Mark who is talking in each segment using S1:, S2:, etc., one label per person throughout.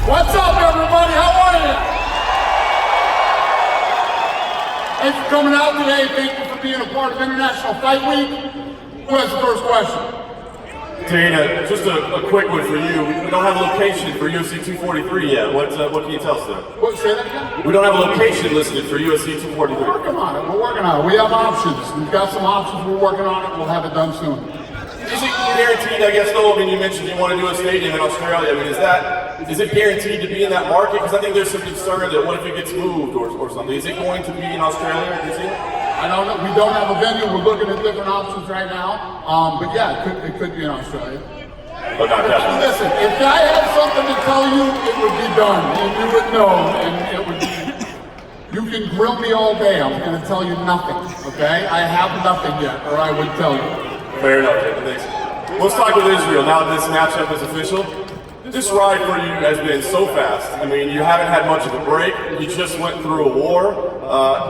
S1: What's up, everybody? How are you? Thanks for coming out today. Thank you for being a part of International Fight Week. Who has the first question?
S2: Dana, just a quick one for you. We don't have a location for UFC 243 yet. What can you tell us there?
S1: What, say that again?
S2: We don't have a location listed for UFC 243.
S1: We're working on it. We're working on it. We have options. We've got some options. We're working on it. We'll have it done soon.
S2: Is it guaranteed, I guess, though? I mean, you mentioned you want to do a stadium in Australia. I mean, is it guaranteed to be in that market? Because I think there's some concern that what if it gets moved or something? Is it going to be in Australia? Is it?
S1: I don't know. We don't have a venue. We're looking at different options right now. But yeah, it could be in Australia.
S2: But not definitely.
S1: Listen, if I had something to tell you, it would be done, and you would know, and it would be. You can grill me all day. I'm going to tell you nothing. Okay? I have nothing yet, or I would tell you.
S2: Fair enough, David. Thanks. Let's talk with Israel now that this matchup is official. This ride for you has been so fast. I mean, you haven't had much of a break. You just went through a war.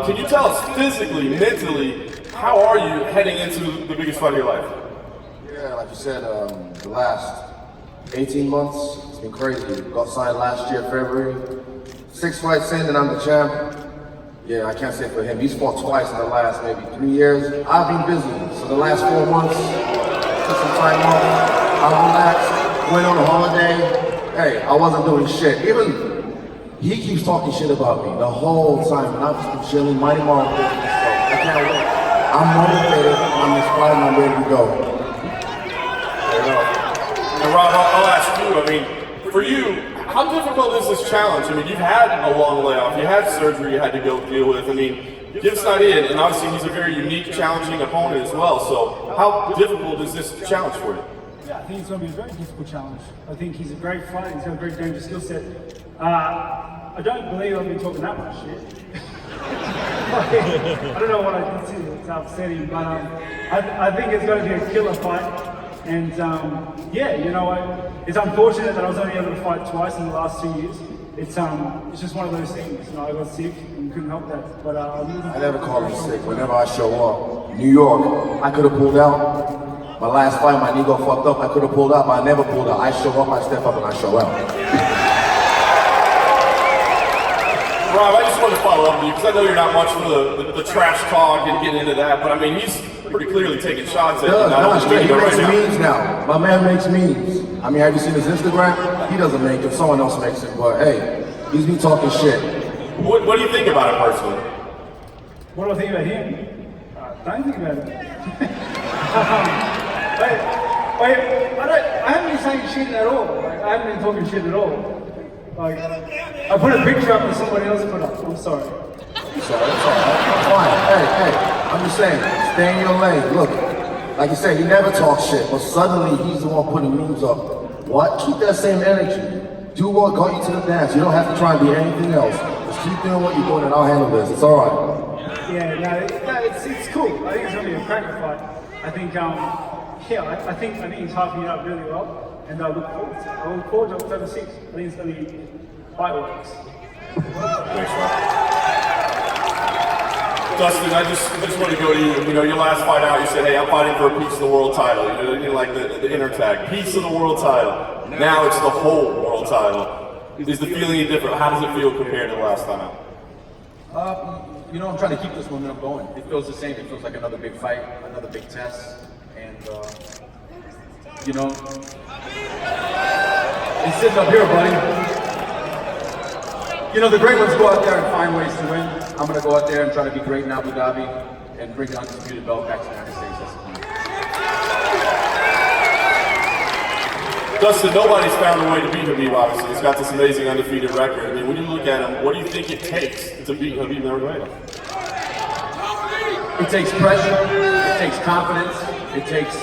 S2: Can you tell us physically, mentally, how are you heading into the biggest fight of your life?
S3: Yeah, like you said, the last 18 months, it's been crazy. Got signed last year, February. 6 fights in and I'm the champ. Yeah, I can't say for him. He's fought twice in the last maybe 3 years. I've been busy. So the last 4 months, took some time off. I relaxed, went on a holiday. Hey, I wasn't doing shit. Even he keeps talking shit about me the whole time, and I've just been chilling, minding my own business. So I can't wait. I'm motivated, I'm inspired, and I'm ready to go.
S2: And Rob, I'll ask you, I mean, for you, how difficult is this challenge? I mean, you've had a long layoff, you had surgery you had to go deal with. I mean, give us an idea, and obviously he's a very unique, challenging opponent as well, so how difficult is this challenge for you?
S4: Yeah, I think it's going to be a very difficult challenge. I think he's a great fighter, he's got a very dangerous skill set. I don't believe I've been talking that much shit. I don't know what I did to it's upsetting, but I think it's going to be a killer fight. And yeah, you know, it's unfortunate that I was only able to fight twice in the last 2 years. It's just one of those things. You know, I got sick and couldn't help that. But
S3: I never call him sick. Whenever I show up, New York, I could have pulled out. My last fight, my knee got fucked up. I could have pulled out, but I never pulled out. I show up, I step up, and I show out.
S2: Rob, I just want to follow up with you because I know you're not much for the trash talk and getting into that, but I mean, he's pretty clearly taking shots at you.
S3: He makes memes now. My man makes memes. I mean, have you seen his Instagram? He doesn't make it, someone else makes it, but hey, he's been talking shit.
S2: What do you think about it personally?
S4: what do I think about him? Don't think about it. I haven't been saying shit at all. Like, I haven't been talking shit at all. Like, I put a picture up that somebody else put up. I'm sorry.
S3: It's fine. Hey, I'm just saying, stay in your lane. Look, like you said, he never talks shit, but suddenly he's the one putting memes up. What? Keep that same energy. Do what got you to the dance. You don't have to try and be anything else. Just keep doing what you're doing and I'll handle this. It's all right.
S4: Yeah, no, it's cool. I think it's going to be a cracker fight. I think, yeah, I think he's hyping it up really well. And I look forward to October 6th. I think it's going to be fireworks.
S2: Thanks, Rob. Dustin, I just want to go to you. You know, your last fight out, you said, hey, I'm fighting for a piece of the world title. You know, like the inner tag, piece of the world title. Now it's the whole world title. Is the feeling any different? How does it feel compared to the last time out?
S5: You know, I'm trying to keep this momentum going. It feels the same. It feels like another big fight, another big test. And, you know, he's sitting up here, buddy. You know, the great ones go out there and find ways to win. I'm going to go out there and try to be great in Abu Dhabi and bring the undisputed belt back to the United States. That's the plan.
S2: Dustin, nobody's found a way to beat Habib, obviously. He's got this amazing undefeated record. I mean, when you look at him, what do you think it takes to beat Habib Nurmagomedov?
S5: It takes pressure, it takes confidence, it takes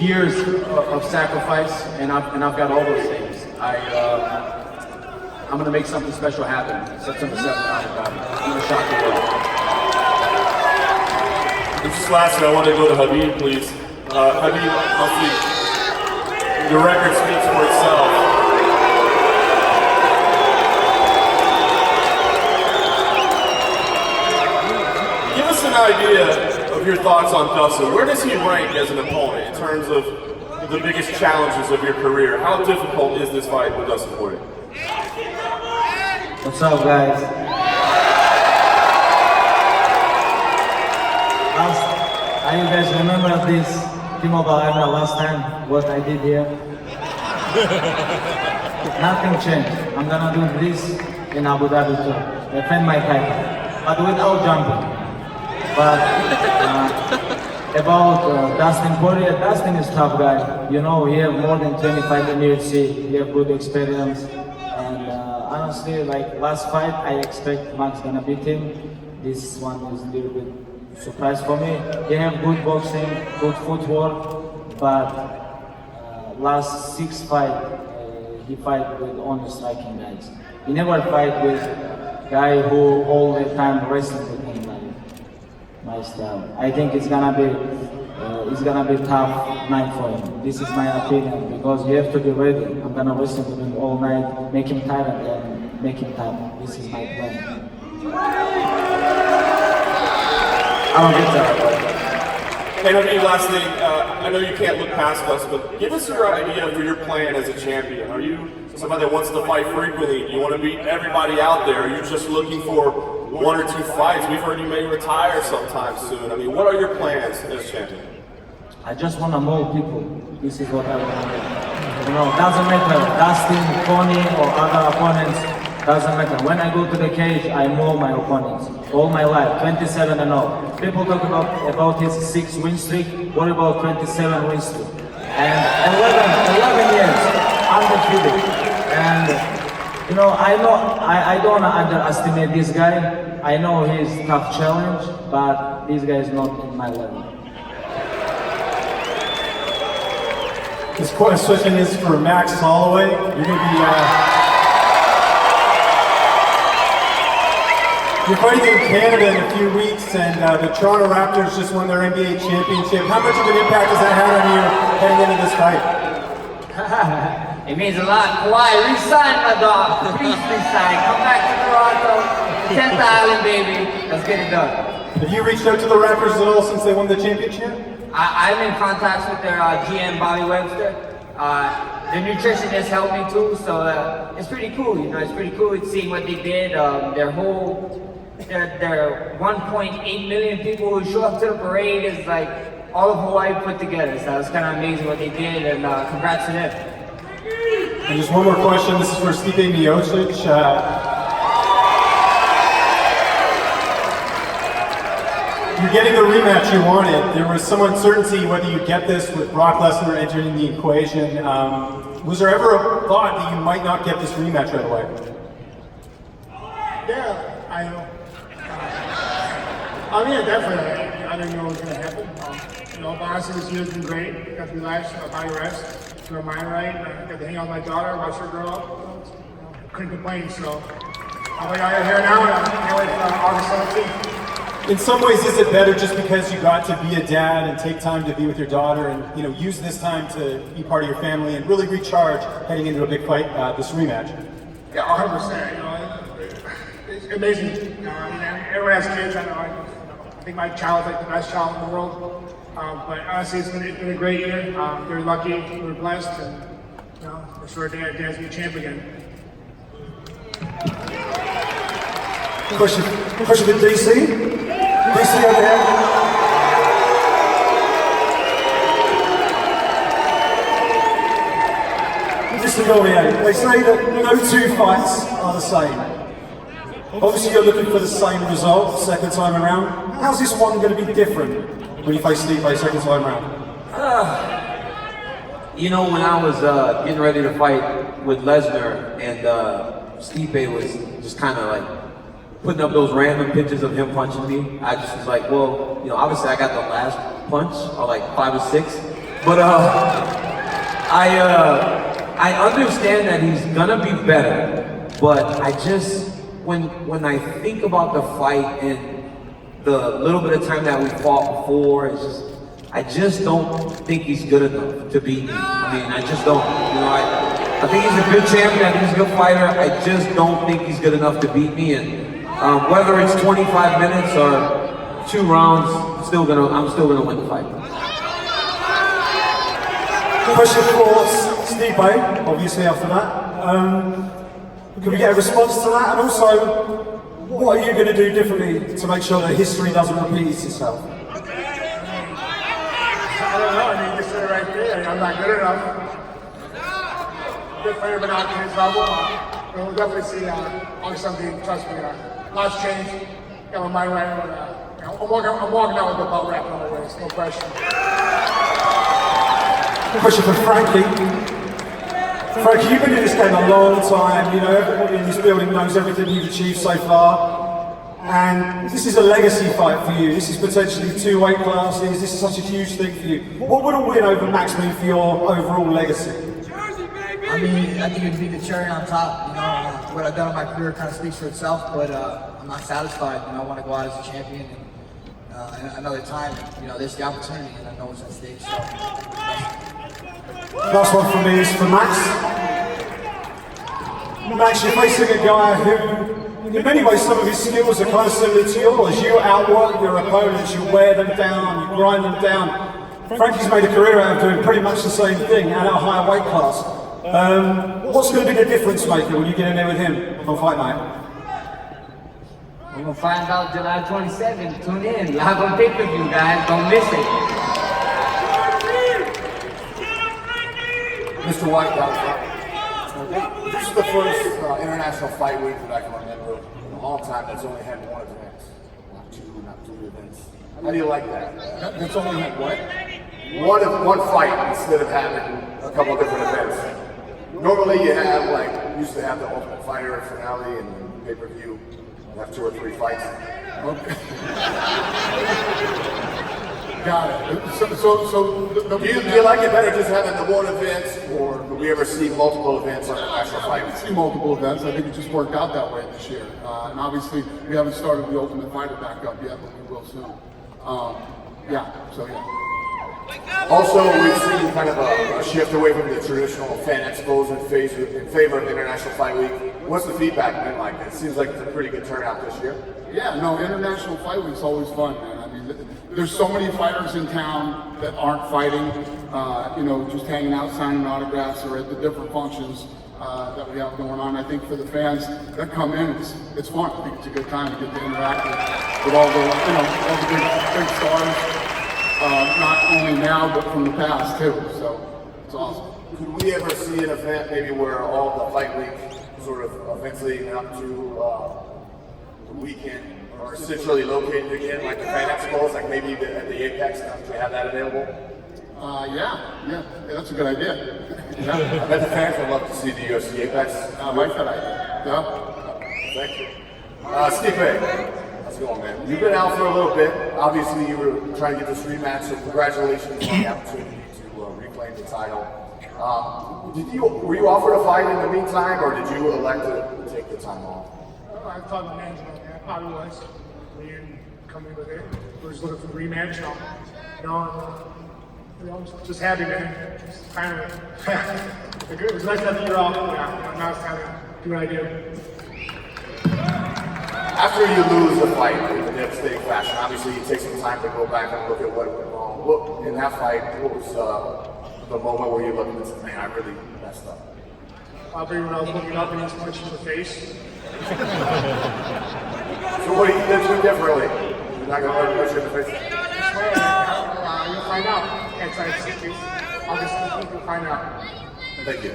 S5: years of sacrifice, and I've got all those things. I'm gonna make something special happen. September 7th, Abu Dhabi. I'm gonna shock the world.
S2: And just lastly, I want to go to Habib, please. Habib, obviously, your record speaks for itself. Give us an idea of your thoughts on Dustin. Where does he rank as an opponent in terms of the biggest challenges of your career. How difficult is this fight with Dustin Poirier?
S6: What's up, guys? You guys remember this T-Mobile Arena last time, what I did here? Nothing changed. I'm gonna do this in Abu Dhabi too. Defend my title, but without jumping. But about Dustin Poirier, Dustin is tough guy. You know, he have more than 25 in UFC. He have good experience. And honestly, like last fight, I expect Max gonna beat him. This one is a little bit surprise for me. He have good boxing, good footwork, but last 6 fights, he fight with only striking guys. He never fight with guy who all the time wrestling with him like my style. I think it's gonna be tough night for him. This is my opinion because you have to be ready. I'm gonna wrestle with him all night, make him tired and make him tough. This is my plan. I don't get that.
S2: Hey, okay, last thing, I know you can't look past us, but give us your idea for your plan as a champion. Are you somebody that wants to fight frequently? Do you want to beat everybody out there? Are you just looking for 1 or 2 fights? We've heard you may retire sometime soon. I mean, what are your plans as champion?
S6: I just want to mold people. This is what I want to do. You know, doesn't matter, Dustin, Tony, or other opponents, doesn't matter. When I go to the cage, I mold my opponents. All my life, 27-0. People talk about his 6 win streak. What about 27 win streak? And 11 years undefeated. And you know, I don't underestimate this guy. I know he's tough challenge, but this guy is not in my level.
S7: This question is for Max Holloway. You're going to be you're fighting in Canada in a few weeks, and the Toronto Raptors just won their NBA championship. How much of an impact has that had on you heading into this fight?
S8: It means a lot. Kawhi, resign, my dog. Please resign. Come back to Toronto. 10th Island, baby. Let's get it done.
S7: Have you reached out to the Raptors at all since they won the championship?
S8: I'm in contact with their GM, Bobby Webster. The nutritionist helped me too, so it's pretty cool. You know, it's pretty cool seeing what they did. Their 1.8 million people who show up to the parade is like all of Hawaii put together. So it's kind of amazing what they did, and congrats to them.
S7: And just one more question. This is for Stipe Miocic. You're getting the rematch you wanted. There was some uncertainty whether you get this with Brock Lesnar entering the equation. Was there ever a thought that you might not get this rematch right away?
S9: Yeah, I know. I mean, definitely. I didn't know what was going to happen. You know, but honestly, this year's been great. Got to relax, body rest, get my mind right. Got to hang out with my daughter, watch her grow up. Couldn't complain. So I'm out here now, and I can't wait for August 17th.
S7: In some ways, is it better just because you got to be a dad and take time to be with your daughter and, you know, use this time to be part of your family and really recharge heading into a big fight, this rematch?
S9: Yeah, 100%. You know, it's amazing. You know, I mean, everyone has kids. I know. I think my child is like the best child in the world. But honestly, it's been a great year. Very lucky. We're blessed, and you know, we're sure Dad's gonna be champ again.
S7: Question for DC. DC over here. Mr. Poirier, they say that no 2 fights are the same. Obviously you're looking for the same result second time around. How's this one going to be different when you face Stipe second time around?
S10: You know, when I was getting ready to fight with Lesnar and Stipe was just kind of like putting up those random pictures of him punching me, I just was like, well, you know, obviously I got the last punch, or like 5 or 6, but I understand that he's gonna be better, but I just, when I think about the fight and the little bit of time that we fought before, it's just, I just don't think he's good enough to beat me. I mean, I just don't. You know, I think he's a good champion, I think he's a good fighter, I just don't think he's good enough to beat me, and whether it's 25 minutes or 2 rounds, I'm still gonna win the fight.
S7: Question for Stipe, obviously after that. Can we get a response to that? And also, what are you going to do differently to make sure that history doesn't repeat itself?
S9: I don't know. I mean, you said it right there. I'm not good enough. Good fighter, but not to his level. We'll definitely see on something. Trust me, lots changed. Got my mind right. But, I'm walking out with the belt wrapped on my waist. No question.
S7: Question for Frankie. Frankie, you've been in this game a long time. You know, everybody in this building knows everything you've achieved so far. And this is a legacy fight for you. This is potentially 2 weight classes. This is such a huge thing for you. What would a win over Max mean for your overall legacy?
S11: I mean, I think it'd be the cherry on top. You know, what I've done in my career kind of speaks for itself, but I'm not satisfied. You know, I want to go out as a champion and another time. You know, there's the opportunity, and I know it's at stake. So.
S7: Last one from me is for Max. Max, you're facing a guy who, in many ways, some of his skills are kind of similar to yours. You outwork your opponents, you wear them down, you grind them down. Frankie's made a career out of doing pretty much the same thing and at a higher weight class. What's going to be the difference maker when you get in there with him on fight night?
S8: We're going to find out July 27th. Tune in. Live on pay-per-view, guys. Don't miss it.
S3: Mr. White, this is the first international fight week that I can remember in a long time that's only had one event. Not two events. How do you like that?
S1: That's only had what?
S3: One fight instead of having a couple of different events. Normally you have, like, used to have the Ultimate Fighter finale and pay-per-view. You have 2 or 3 fights.
S1: Okay. Got it. Do
S3: you like it better just having the one event, or do we ever see multiple events on the national fight?
S1: I see multiple events. I think it just worked out that way this year. And obviously, we haven't started the Ultimate Fighter back up yet, but we will soon. Yeah.
S3: Also, we've seen kind of a shift away from the traditional fan expos in favor of International Fight Week. What's the feedback been like? It seems like it's a pretty good turnout this year.
S1: Yeah, no, International Fight Week's always fun, man. I mean, there's so many fighters in town that aren't fighting, you know, just hanging out, signing autographs, or at the different functions that we have going on. I think for the fans that come in, it's fun. I think it's a good time to get to interact with all the, you know, all the big stars. Not only now, but from the past too. So it's awesome.
S3: Could we ever see an event maybe where all the fight week sort of events leading up to the weekend are centrally located again, like the fan expos, like maybe at the Apex? Do we have that available?
S1: Yeah, that's a good idea. Yeah.
S3: I bet the fans would love to see the UFC Apex.
S1: I like that idea. Yeah.
S3: Thank you. Stipe. How's it going, man? You've been out for a little bit. Obviously, you were trying to get this rematch, so congratulations on the opportunity to reclaim the title. Were you offered a fight in the meantime, or did you elect to take the time off?
S9: I thought my man's about that. Probably was. We didn't come in with it. We're just looking for the rematch. Just happy, man. Just finally. It was nice to have the year off. Now it's time to do what I do.
S3: After you lose the fight in a devastating fashion, obviously you take some time to go back and look at what went wrong. What, in that fight, what was the moment where you looked and said, man, I really messed up?
S9: Probably when I was looking up and he's punched in the face.
S3: So what do you do differently? You're not going to let him punch you in the face?
S9: You'll find out. Inside 60s. August 15th, you'll find out.
S3: Thank you.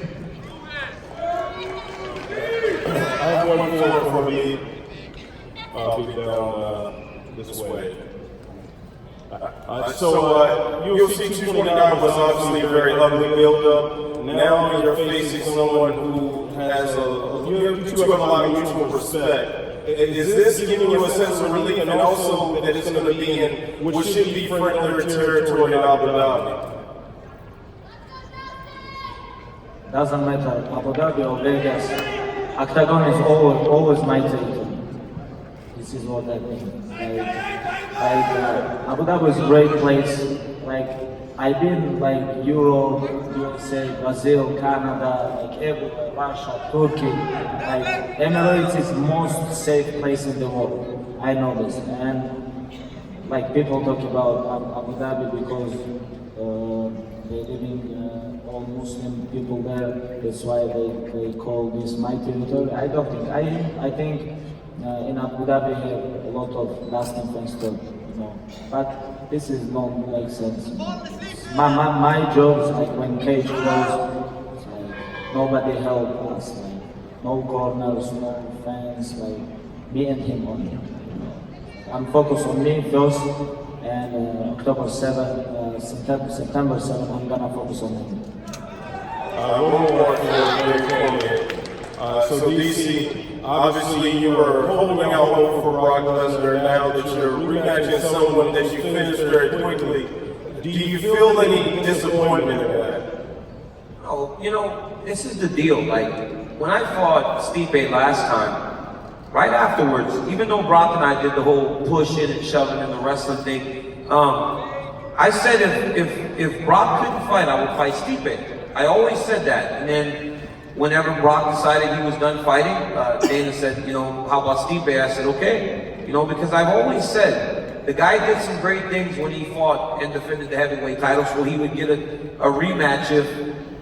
S2: I have one more for me. I'll be down this way. UFC 229 was obviously a very ugly build-up. Now you're facing someone who has you two have a lot of mutual respect. Is this giving you a sense of relief, and also that it's going to be in what should be friendlier territory in Abu Dhabi?
S6: Doesn't matter, Abu Dhabi or Vegas, Octagon is always my territory. This is what that means. Abu Dhabi is a great place. Like, I've been like Europe, USA, Brazil, Canada, like everywhere, Russia, Turkey. Like, Emirates is the most safe place in the world. I know this. And like people talk about Abu Dhabi because they living all Muslim people there. That's why they call this my territory. I don't think. I think in Abu Dhabi have a lot of lasting fans too, you know. But this is don't make sense. My job is like when cage closed, it's like nobody help us. Like no corners, no fans. Like me and him only. You know. I'm focused on me first. And October 7, September 7, I'm gonna focus on him.
S2: One more so DC, obviously you were holding out hope for Brock Lesnar. Now that you're rematching someone that you finished very quickly, do you feel any disappointment in that?
S10: Oh, you know, this is the deal. Like, when I fought Stipe last time, right afterwards, even though Brock and I did the whole pushing and shoving and the wrestling thing, I said if Brock couldn't fight, I would fight Stipe. I always said that. And then whenever Brock decided he was done fighting, Dana said, you know, how about Stipe? I said, okay. You know, because I've always said, the guy did some great things when he fought and defended the heavyweight titles, so he would get a rematch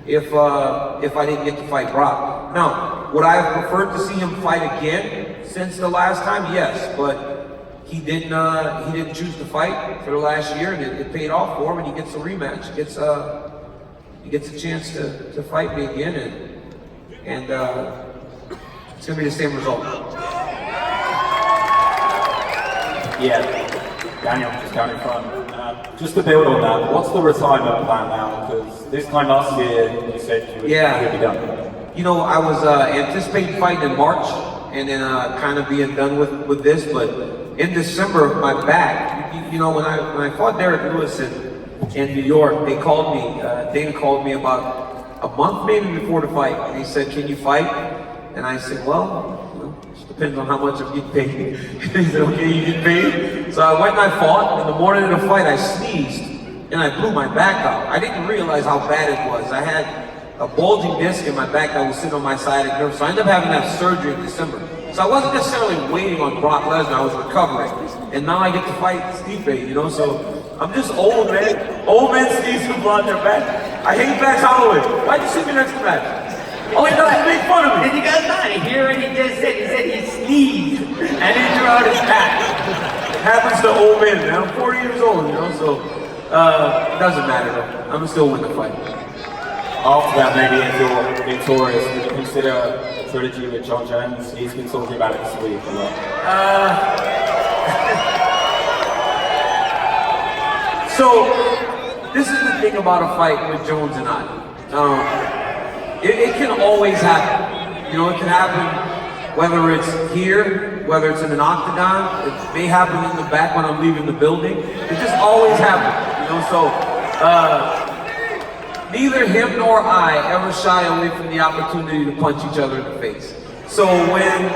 S10: if I didn't get to fight Brock. Now, would I have preferred to see him fight again since the last time? Yes, but he didn't choose to fight for the last year, and it paid off for him, and he gets a rematch. He gets a chance to fight me again, and it's gonna be the same result.
S12: Yeah, Daniel, just down in front. Just to build on that, what's the retirement plan now? Because this time last year, you said you would be done.
S10: You know, I was anticipating fighting in March, and then kind of being done with this, but in December, my back, you know, when I fought Derek Lewis in New York, they called me, Dana called me about a month maybe before the fight, and he said, can you fight? And I said, well, you know, it just depends on how much I'm getting paid. He said, okay, you get paid? So I went and I fought, and the morning of the fight, I sneezed, and I blew my back out. I didn't realize how bad it was. I had a bulging disc in my back that was sitting on my sciatic nerve, so I ended up having to have surgery in December. So I wasn't necessarily waiting on Brock Lesnar, I was recovering. And now I get to fight Stipe, you know, so I'm just old, man. Old men sneeze and blow out their back. I hate Max Holloway. Why'd you sit me next to Max? All he does is make fun of me.
S8: Did you guys not hear what he just said? He said he sneezed and he threw out his back.
S10: It happens to old men, man. I'm 40 years old, you know, so it doesn't matter though. I'm still win the fight.
S12: After that, maybe if you're victorious, would you consider a trilogy with John Jones? He's been talking about it this week a lot.
S10: So, this is the thing about a fight with Jones and I. It can always happen. You know, it can happen whether it's here, whether it's in an octagon. It may happen in the back when I'm leaving the building. It just always happens. You know, so neither him nor I ever shy away from the opportunity to punch each other in the face. So when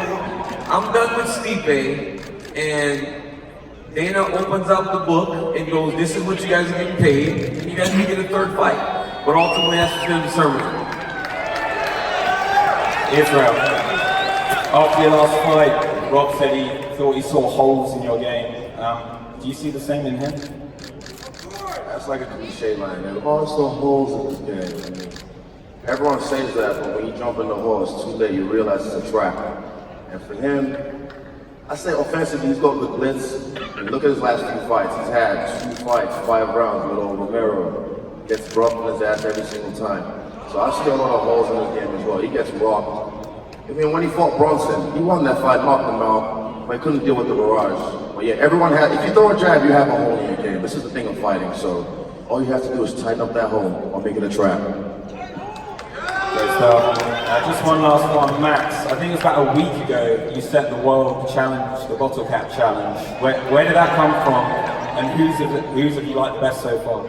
S10: I'm done with Stipe and Dana opens up the book and goes, this is what you guys are getting paid, and you guys can get a third fight. But ultimately that's what's going to determine it.
S12: Israel, after your last fight, Rob said he thought he saw holes in your game. Do you see the same in him?
S3: That's like a cliche line, man. Oh, saw holes in this game. I mean, everyone says that, but when you jump in the hole, it's too late. You realize it's a trap. And for him, I say offensively, he's got the blitz. And look at his last few fights. He's had 2 fights, 5 rounds with old Romero. Gets dropped in his ass every single time. So I see a lot of holes in his game as well. He gets rocked. I mean, when he fought Bronson, he won that fight, knocked him out, but he couldn't deal with the barrage. But yeah, everyone has, if you throw a jab, you have a hole in your game. This is the thing of fighting, so all you have to do is tighten up that hole or make it a trap.
S12: Great stuff. Just one last one, Max. I think it was about a week ago you set the world challenge, the bottle cap challenge. Where did that come from, and who's have you liked best so far?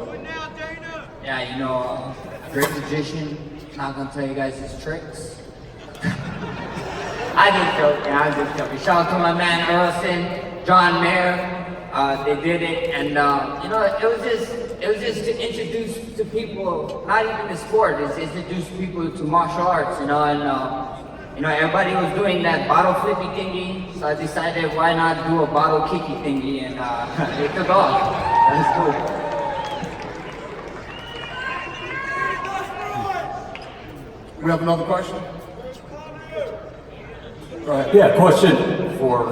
S8: Yeah, you know, great magician. Not gonna tell you guys his tricks. I just joking. Shout out to my man Earlson, John Mayer. They did it, and you know, it was just to introduce to people, not even the sport, it's introduce people to martial arts, you know, and you know, everybody was doing that bottle flippy thingy, so I decided why not do a bottle kicky thingy, and it took off. That was cool.
S1: We have another question? Go ahead.
S13: Yeah, question for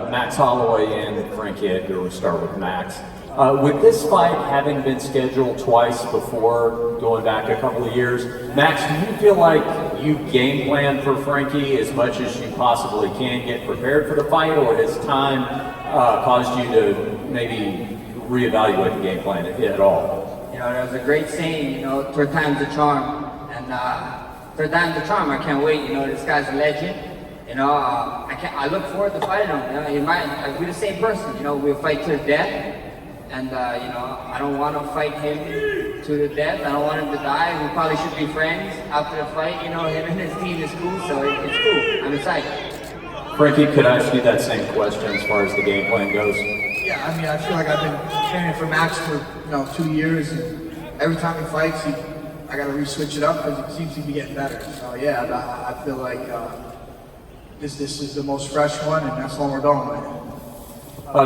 S13: Max Holloway and Frankie Edgar. We'll start with Max. With this fight having been scheduled twice before, going back a couple of years, Max, do you feel like you game plan for Frankie as much as you possibly can, get prepared for the fight, or has time caused you to maybe reevaluate the game plan at all?
S8: You know, there's a great saying, you know, third time's a charm. And third time's a charm, I can't wait. You know, this guy's a legend. You know, I look forward to fighting him. You know, he might, we're the same person. You know, we'll fight to the death. And, you know, I don't want to fight him to the death. I don't want him to die. We probably should be friends after the fight. You know, him and his team is cool, so it's cool. I'm excited.
S13: Frankie, could I ask you that same question as far as the game plan goes?
S11: Yeah, I mean, I feel like I've been training for Max for 2 years, and every time he fights, I got to re-switch it up because it seems to be getting better. So yeah, I feel like this is the most fresh one, and that's one we're going with.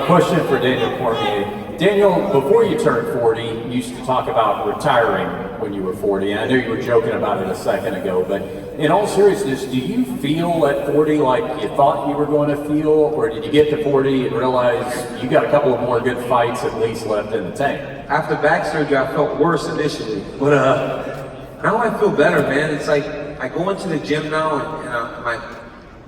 S13: Question for Daniel Cormier. Daniel, before you turned 40, you used to talk about retiring when you were 40, and I know you were joking about it a second ago, but in all seriousness, do you feel at 40 like you thought you were going to feel, or did you get to 40 and realize you got a couple of more good fights at least left in the tank?
S10: After back surgery, I felt worse initially, but now I feel better, man. It's like I go into the gym now and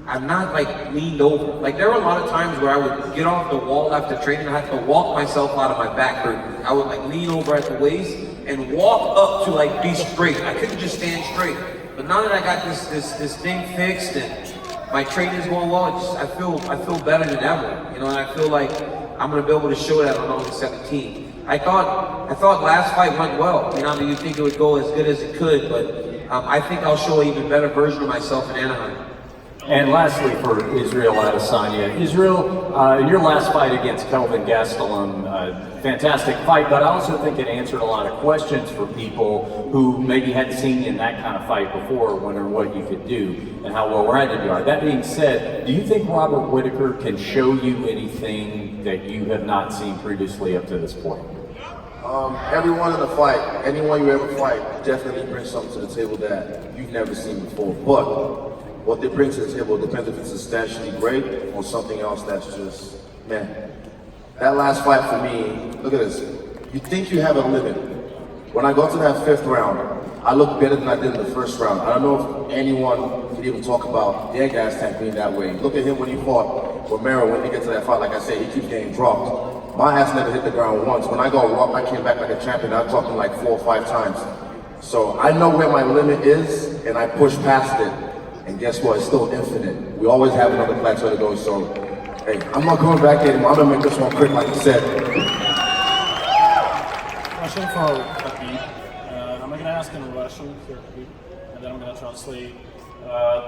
S10: I'm not like leaned over. Like there were a lot of times where I would get off the wall after training, I had to walk myself out of my back hurt. I would like lean over at the waist and walk up to like be straight. I couldn't just stand straight. But now that I got this thing fixed and my training's going well, I feel better than ever. You know, and I feel like I'm gonna be able to show that on August 17th. I thought last fight went well. You know, I mean, you think it would go as good as it could, but I think I'll show an even better version of myself in Anaheim.
S13: And lastly, for Israel Adesanya. Israel, your last fight against Kelvin Gastelum, fantastic fight, but I also think it answered a lot of questions for people who maybe hadn't seen you in that kind of fight before, wondering what you could do and how well-rounded you are. That being said, do you think Robert Whittaker can show you anything that you have not seen previously up to this point?
S3: Everyone in the fight, anyone you ever fight, definitely brings something to the table that you've never seen before. But what they bring to the table depends if it's substantially great or something else that's just, man. That last fight for me, look at this. You think you have a limit. When I go to that 5th round, I look better than I did in the 1st round. I don't know if anyone could even talk about their gas tank being that way. Look at him when he fought Romero, when he gets to that fight, like I said, he keeps getting dropped. My ass never hit the ground once. When I got rocked, I came back like a champion. I dropped him like 4 or 5 times. So I know where my limit is, and I push past it. And guess what? It's still infinite. We always have another plateau to go. So, hey, I'm not going back anymore. I'm gonna make this one quick, like you said.
S14: Question for Khabib. I'm gonna ask in Russian for Khabib, and then I'm gonna translate.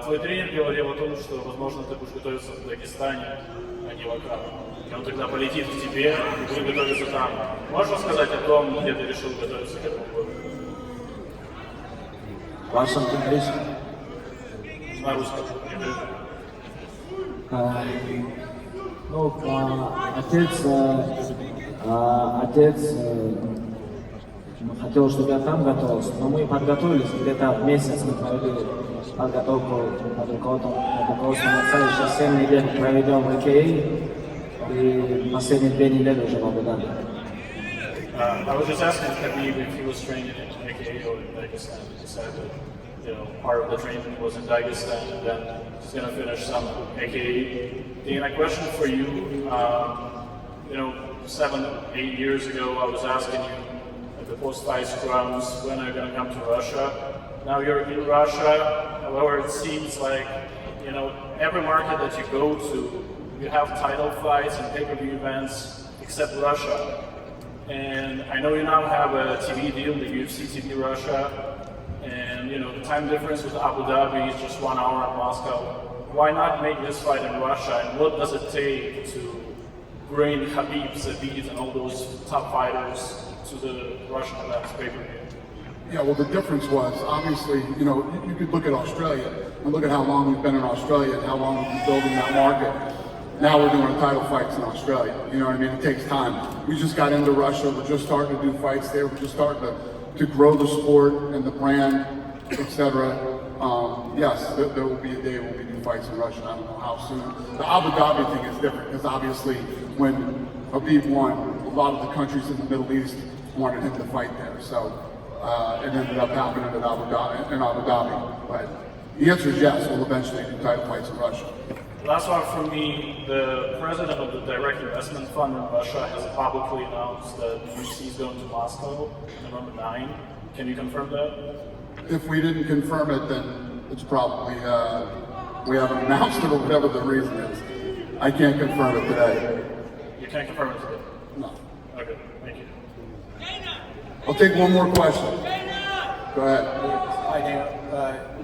S14: Твой тренер говорил о том, что, возможно, ты будешь готовиться в Дагестане, а не в Акраме. И он тогда полетит к тебе и будет готовиться там. Можешь рассказать о том, где ты решил готовиться к этому бою?
S6: Russian English.
S14: На русском.
S6: Ну, отец хотел, чтобы я там готовился, но мы подготовились, где-то месяц мы провели подготовку под руководством отца, и сейчас 7 недель проведем в АКИ, и последние 2 недели уже в Абу-Даби.
S14: I was just asking Khabib if he was training in AKA or in Dagestan. He said that, part of the training was in Dagestan, and then he's going to finish some AKA. Dean, a question for you. 7, 8 years ago, I was asking you at the post-fight scrums, when are you going to come to Russia? Now you're in Russia. However, it seems like, every market that you go to, you have title fights and pay-per-view events, except Russia. And I know you now have a TV deal, the UFC TV Russia, and the time difference with Abu Dhabi is just 1 hour in Moscow. Why not make this fight in Russia, and what does it take to bring Khabib, Zabit, and all those top fighters to the Russian events pay-per-view?
S1: Yeah, well, the difference was, obviously, you could look at Australia and look at how long we've been in Australia and how long we've been building that market. Now we're doing title fights in Australia. You know what I mean? It takes time. We just got into Russia. We're just starting to do fights there. We're just starting to grow the sport and the brand, etc. yes, there will be a day we'll be doing fights in Russia. I don't know how soon. The Abu Dhabi thing is different because obviously when Habib won, a lot of the countries in the Middle East wanted him to fight there. So it ended up happening in Abu Dhabi. But the answer is yes, we'll eventually do title fights in Russia.
S14: Last one from me. The president of the Direct Investment Fund in Russia has publicly announced that UFC is going to Moscow November 9. Can you confirm that?
S1: If we didn't confirm it, then it's probably, we haven't announced it or whatever the reason is. I can't confirm it today.
S14: You can't confirm it today?
S1: No.
S14: Okay, thank you.
S1: I'll take one more question. Go ahead.
S15: Hi, Dana.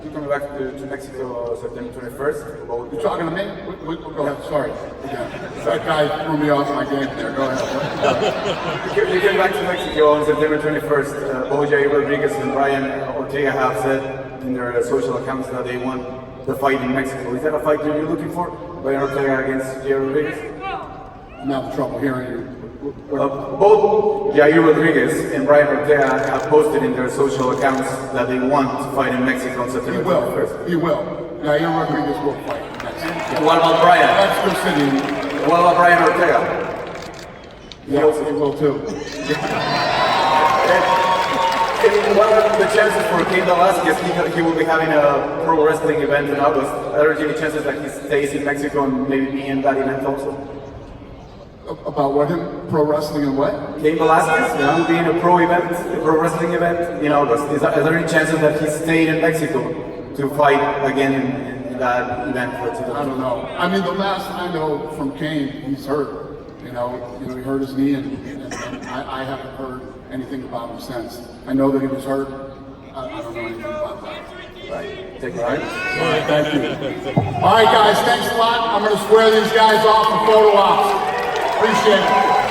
S15: You're coming back to Mexico September 21st.
S1: You're talking to me? Go ahead, sorry. Again. That guy threw me off my game there. Go ahead.
S15: You're getting back to Mexico on September 21st. Both Jair Rodriguez and Brian Ortega have said in their social accounts that they want the fight in Mexico. Is that a fight that you're looking for? Brian Ortega against Jair Rodriguez?
S1: I'm having trouble hearing you.
S15: Both Jair Rodriguez and Brian Ortega have posted in their social accounts that they want to fight in Mexico on September 21st.
S1: He will. Jair Rodriguez will fight in Mexico.
S15: And what about Brian?
S1: Mexico City.
S15: And what about Brian Ortega?
S1: Yeah, he will too.
S15: What are the chances for Cain Velasquez? He will be having a pro wrestling event in August. Are there any chances that he stays in Mexico and maybe be in that event also?
S1: About what? Him? Pro wrestling and what?
S15: Cain Velasquez will be in a pro event, a pro wrestling event in August. Is there any chances that he stayed in Mexico to fight again in that event?
S1: I don't know. I mean, the last I know from Cain, he's hurt. You know, he hurt his knee, and I haven't heard anything about him since. I know that he was hurt. I don't know anything about that.
S15: Right. Take care. All
S1: right, thank you. All right, guys, thanks a lot. I'm going to square these guys off for photo ops. Appreciate it.